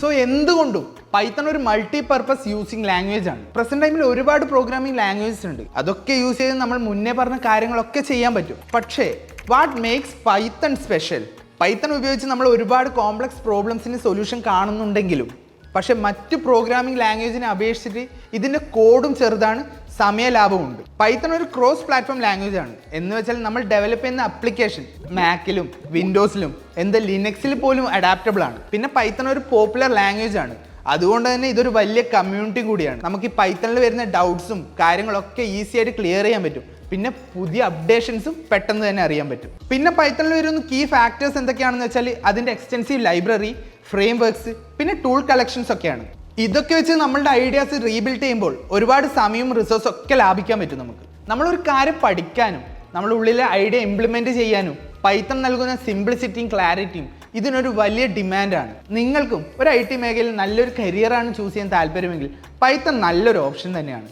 So എന്തുകൊണ്ടും Python ഒരു multi purpose using language ആണ്. പ്രസന്റ് ടൈമിൽ ഒരുപാട് പ്രോഗ്രാമിംഗ് ലാംഗ്വേജസ് ഉണ്ട്. അതൊക്കെ യൂസ് ചെയ്ത് നമ്മൾ മുന്നേ പറഞ്ഞ കാര്യങ്ങളൊക്കെ ചെയ്യാൻ പറ്റും. പക്ഷേ what makes Python special? Python ഉപയോഗിച്ച് നമ്മൾ ഒരുപാട് കോംപ്ലക്സ് പ്രോബ്ലംസിന് സൊല്യൂഷൻ കാണുന്നുണ്ടെങ്കിലും പക്ഷെ മറ്റ് പ്രോഗ്രാമിംഗ് ലാംഗ്വേജിനെ അപേക്ഷിച്ചിട്ട് ഇതിൻ്റെ കോഡും ചെറുതാണ്, സമയലാഭമുണ്ട്. പൈത്തൺ ഒരു ക്രോസ് പ്ലാറ്റ്ഫോം ലാംഗ്വേജ് ആണ്. എന്ന് വെച്ചാൽ നമ്മൾ ഡെവലപ്പ് ചെയ്യുന്ന ആപ്ലിക്കേഷൻ മാക്കിലും വിൻഡോസിലും ലിനക്സിൽ പോലും അഡാപ്റ്റബിൾ ആണ്. പിന്നെ പൈത്തൺ ഒരു പോപ്പുലർ ലാംഗ്വേജ് ആണ്. അതുകൊണ്ട് തന്നെ ഇതൊരു വലിയ കമ്മ്യൂണിറ്റി കൂടിയാണ്. നമുക്ക് ഈ പൈത്തണിൽ വരുന്ന ഡൗട്ട്സും കാര്യങ്ങളൊക്കെ ഈസി ആയിട്ട് ക്ലിയർ ചെയ്യാൻ പറ്റും. പിന്നെ പുതിയ അപ്ഡേഷൻസും പെട്ടെന്ന് തന്നെ അറിയാൻ പറ്റും. പിന്നെ പൈത്തണിൽ വരുന്ന കീ ഫാക്ടേഴ്സ് എന്തൊക്കെയാണെന്ന് വെച്ചാൽ അതിൻ്റെ എക്സ്റ്റെൻസീവ് ലൈബ്രറി, ഫ്രെയിം വർക്ക്സ്, പിന്നെ ടൂൾ കളക്ഷൻസ് ഒക്കെയാണ്. ഇതൊക്കെ വെച്ച് നമ്മളുടെ ഐഡിയാസ് റീബിൽഡ് ചെയ്യുമ്പോൾ ഒരുപാട് സമയവും റിസോഴ്സും ഒക്കെ ലാഭിക്കാൻ പറ്റും. നമ്മളൊരു കാര്യം പഠിക്കാനും നമ്മുടെ ഉള്ളിലെ ഐഡിയ ഇംപ്ലിമെൻറ്റ് ചെയ്യാനും പൈത്തൺ നൽകുന്ന സിംപ്ലിസിറ്റിയും ക്ലാരിറ്റിയും ഇതിനൊരു വലിയ ഡിമാൻഡാണ്. നിങ്ങൾക്കും ഒരു IT മേഖലയിൽ നല്ലൊരു കരിയറാണ് ചൂസ് ചെയ്യാൻ താല്പര്യമെങ്കിൽ പൈത്തൺ നല്ലൊരു ഓപ്ഷൻ തന്നെയാണ്.